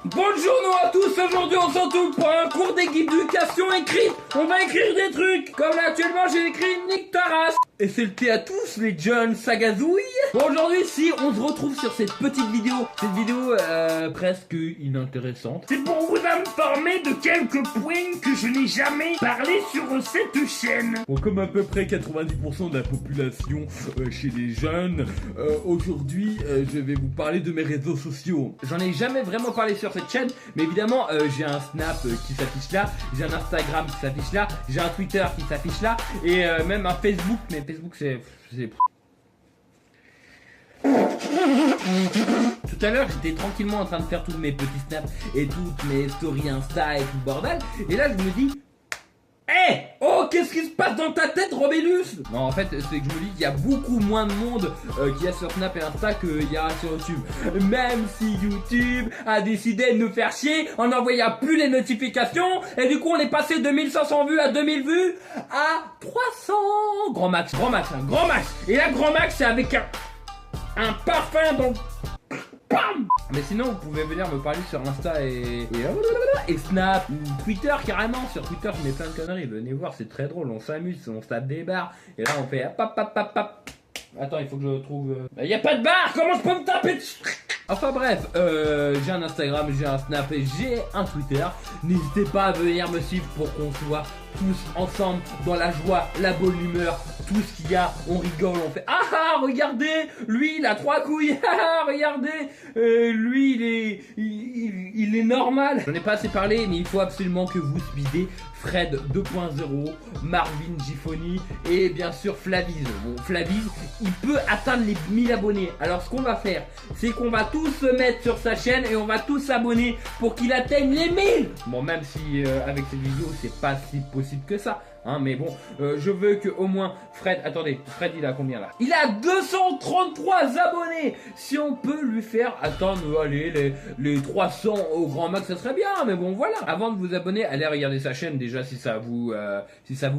Bonjour à tous, aujourd'hui on se retrouve pour un cours d'éducation écrite. On va écrire des trucs. Comme là actuellement j'ai écrit Nick Taras. Et c'est le thé à tous les jeunes sagazouilles. Bon, aujourd'hui si on se retrouve sur cette petite vidéo. Cette vidéo presque inintéressante. C'est pour vous informer de quelques points que je n'ai jamais parlé sur cette chaîne. Bon, comme à peu près 90% de la population chez les jeunes, aujourd'hui je vais vous parler de mes réseaux sociaux. J'en ai jamais vraiment parlé sur cette chaîne, mais évidemment j'ai un Snap qui s'affiche là, j'ai un Instagram qui s'affiche là, j'ai un Twitter qui s'affiche là, et même un Facebook, mais Facebook c'est... Tout à l'heure j'étais tranquillement en train de faire tous mes petits snaps et toutes mes stories Insta et tout le bordel, et là je me dis... Hey! Oh, qu'est-ce qui se passe dans ta tête, Robélus? Non, en fait, c'est que je me dis qu'il y a beaucoup moins de monde qu'il y a sur Snap et Insta qu'il y a sur YouTube. Même si YouTube a décidé de nous faire chier en n'envoyant plus les notifications, et du coup on est passé de 1500 vues à 2000 vues à 300. Grand max, hein, grand max. Et là, grand max, c'est avec un parfum dans... Bam! Mais sinon vous pouvez venir me parler sur Insta et Snap ou Twitter carrément. Sur Twitter je mets plein de conneries, venez voir, c'est très drôle, on s'amuse, on se tape des barres. Et là on fait hop. Attends, il faut que je trouve... Y a pas de barre, comment je peux me taper dessus? Enfin bref, j'ai un Instagram, j'ai un Snap et j'ai un Twitter. N'hésitez pas à venir me suivre pour qu'on soit tous ensemble dans la joie, la bonne humeur, tout ce qu'il y a, on rigole, on fait regardez, lui il a 3 couilles, regardez, lui il est normal. J'en ai pas assez parlé, mais il faut absolument que vous suivez Fred 2.0, Marvin Giffoni et bien sûr Flaviz. Bon, Flaviz, il peut atteindre les 1000 abonnés. Alors ce qu'on va faire, c'est qu'on va tous se mettre sur sa chaîne et on va tous s'abonner pour qu'il atteigne les 1000. Bon, même si avec cette vidéo c'est pas si possible que ça, hein, mais bon, je veux que au moins Fred, attendez, Fred il a combien là? Il a 233 abonnés. Si on peut lui faire atteindre, allez, les 300 au grand max, ça serait bien, mais bon voilà. Avant de vous abonner, allez regarder sa chaîne déjà si ça vous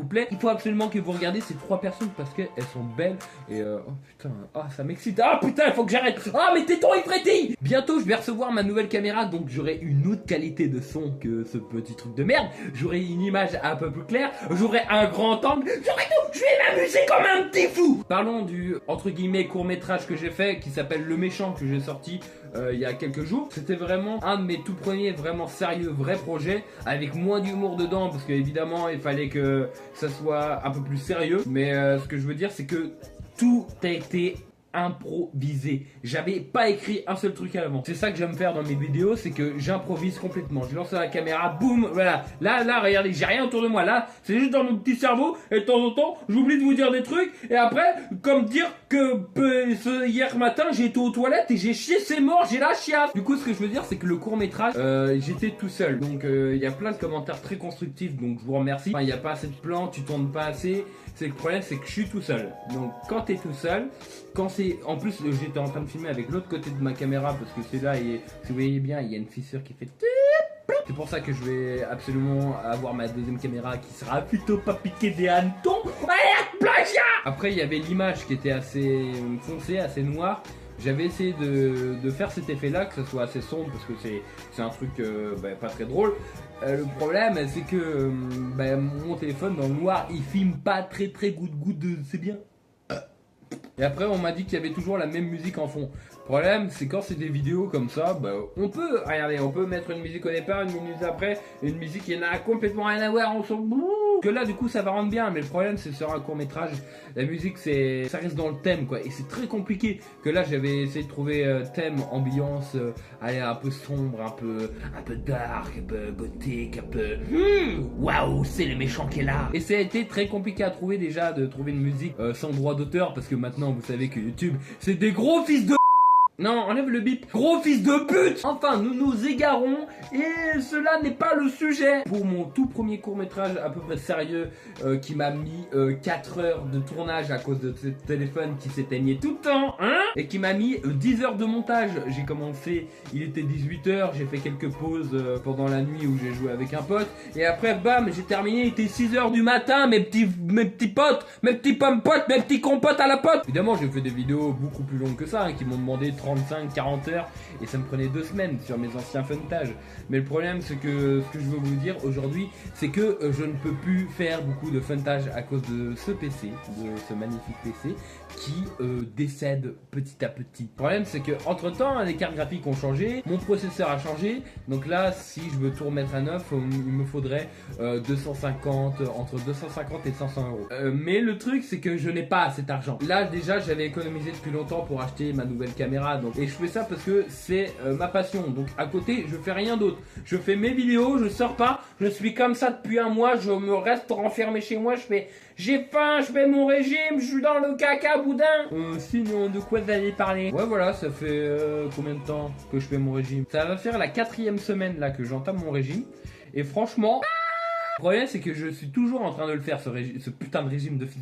plaît. Il faut absolument que vous regardiez ces 3 personnes parce qu'elles sont belles et oh putain, ça m'excite. Ah putain, il faut que j'arrête. Ah mais tes tons ils frétillent. Bientôt je vais recevoir ma nouvelle caméra, donc j'aurai une autre qualité de son que ce petit truc de merde. J'aurai une image un peu plus claire, j'aurai un grand angle, j'aurai tout. Je vais m'amuser comme un petit fou. Parlons du entre guillemets court métrage que j'ai fait qui s'appelle Le Méchant, que j'ai sorti il y a quelques jours. C'était vraiment un de mes tout premiers vraiment sérieux vrais projets avec moins d'humour dedans parce qu'évidemment il fallait que ça soit un peu plus sérieux, mais ce que je veux dire c'est que tout a été improvisé. J'avais pas écrit un seul truc à l'avant. C'est ça que j'aime faire dans mes vidéos, c'est que j'improvise complètement. Je lance la caméra, boum, voilà. Là, regardez, j'ai rien autour de moi. Là, c'est juste dans mon petit cerveau. Et de temps en temps, j'oublie de vous dire des trucs. Et après, comme dire que hier matin, j'ai été aux toilettes et j'ai chié, c'est mort, j'ai la chiasse. Du coup, ce que je veux dire, c'est que le court métrage, j'étais tout seul. Donc, il y a plein de commentaires très constructifs. Donc, je vous remercie. Enfin, il n'y a pas assez de plans, tu tournes pas assez. C'est le problème, c'est que je suis tout seul. Donc, quand t'es tout seul, en plus j'étais en train de filmer avec l'autre côté de ma caméra parce que c'est là et si vous voyez bien il y a une fissure qui fait. C'est pour ça que je vais absolument avoir ma deuxième caméra qui sera plutôt pas piquée des hannetons. Plagiat. Après il y avait l'image qui était assez foncée, assez noire. J'avais essayé de faire cet effet là, que ça soit assez sombre parce que c'est un truc pas très drôle. Le problème c'est que mon téléphone dans le noir il filme pas très goutte de... C'est bien. Et après on m'a dit qu'il y avait toujours la même musique en fond. Le problème c'est quand c'est des vidéos comme ça, on peut, regardez, on peut mettre une musique au départ, une minute après, une musique qui n'a complètement rien à voir, on s'en fout. Que là du coup ça va rendre bien, mais le problème c'est sur un court métrage, la musique ça reste dans le thème quoi, et c'est très compliqué. Que là j'avais essayé de trouver thème, ambiance, allez un peu sombre, un peu dark, un peu gothique, un peu waouh, c'est le méchant qui est là. Et ça a été très compliqué à trouver déjà, de trouver une musique sans droit d'auteur, parce que maintenant vous savez que YouTube c'est des gros fils de... Non, enlève le bip. Gros fils de pute. Enfin, nous nous égarons et cela n'est pas le sujet. Pour mon tout premier court-métrage à peu près sérieux qui m'a mis 4 heures de tournage à cause de ce téléphone qui s'éteignait tout le temps, hein, et qui m'a mis 10 heures de montage. J'ai commencé, il était 18 h, j'ai fait quelques pauses pendant la nuit où j'ai joué avec un pote, et après bam, j'ai terminé, il était 6 h du matin, mes petits potes, mes petits pommes potes, mes petits compotes à la pote. Évidemment, j'ai fait des vidéos beaucoup plus longues que ça, hein, qui m'ont demandé 30 35-40 heures et ça me prenait 2 semaines sur mes anciens funtage. Mais le problème c'est que ce que je veux vous dire aujourd'hui, c'est que je ne peux plus faire beaucoup de funtage à cause de ce PC, de ce magnifique PC qui décède petit à petit. Le problème c'est que entre temps les cartes graphiques ont changé, mon processeur a changé, donc là si je veux tout remettre à neuf, il me faudrait 250, entre 250 et 500 euros. Mais le truc c'est que je n'ai pas cet argent. Là déjà j'avais économisé depuis longtemps pour acheter ma nouvelle caméra, donc, et je fais ça parce que c'est ma passion. Donc à côté je fais rien d'autre. Je fais mes vidéos, je sors pas, je suis comme ça depuis un mois, je me reste renfermé chez moi, je fais j'ai faim, je fais mon régime, je suis dans le caca boudin. Sinon de quoi vous allez parler? Ouais voilà, ça fait combien de temps que je fais mon régime? Ça va faire la 4e semaine là que j'entame mon régime. Et franchement, le problème c'est que je suis toujours en train de le faire, ce putain de régime de fils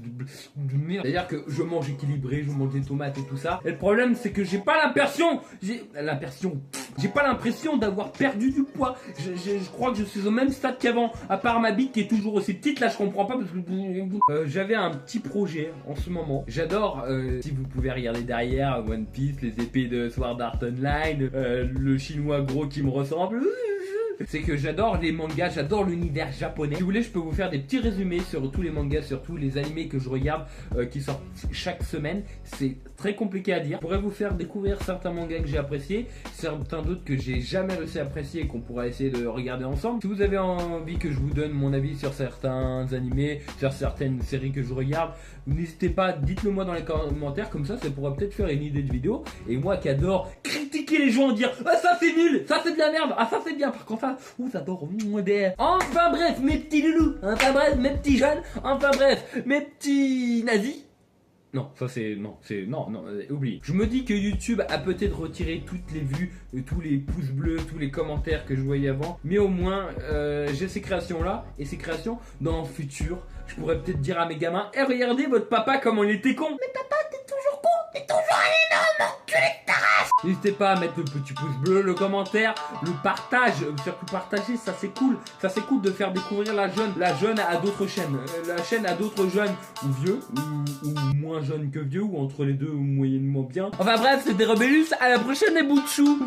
de merde. C'est-à-dire que je mange équilibré, je mange des tomates et tout ça. Et le problème c'est que j'ai pas l'impression, j'ai pas l'impression d'avoir perdu du poids. Je crois que je suis au même stade qu'avant, à part ma bite qui est toujours aussi petite. Là je comprends pas parce que j'avais un petit projet en ce moment. J'adore, si vous pouvez regarder derrière, One Piece, les épées de Sword Art Online, le chinois gros qui me ressemble. C'est que j'adore les mangas, j'adore l'univers japonais. Si vous voulez, je peux vous faire des petits résumés sur tous les mangas, sur tous les animés que je regarde, qui sortent chaque semaine. C'est très compliqué à dire. Je pourrais vous faire découvrir certains mangas que j'ai appréciés, certains d'autres que j'ai jamais réussi à apprécier et qu'on pourra essayer de regarder ensemble. Si vous avez envie que je vous donne mon avis sur certains animés, sur certaines séries que je regarde, n'hésitez pas, dites-le moi dans les commentaires, comme ça pourra peut-être faire une idée de vidéo. Et moi qui adore critiquer les gens, dire ah ça c'est nul, ça c'est de la merde, ah ça c'est bien, par contre ça, j'adore moderne. Enfin bref mes petits loulous, enfin bref mes petits jeunes, enfin bref mes petits nazis. Non, ça c'est... Non, oublie. Je me dis que YouTube a peut-être retiré toutes les vues, tous les pouces bleus, tous les commentaires que je voyais avant. Mais au moins, j'ai ces créations-là. Et ces créations, dans le futur, je pourrais peut-être dire à mes gamins, eh regardez votre papa comment il était con. Mais papa, t'es toujours con, t'es toujours un énorme enculé de ta race. N'hésitez pas à mettre le petit pouce bleu, le commentaire, le partage, surtout partager, ça c'est cool. Ça c'est cool de faire découvrir la jeune à d'autres chaînes. La chaîne à d'autres jeunes ou vieux, ou moins jeunes que vieux, ou entre les deux, ou moyennement bien. Enfin bref, c'était Rebellus, à la prochaine les bouts de chou.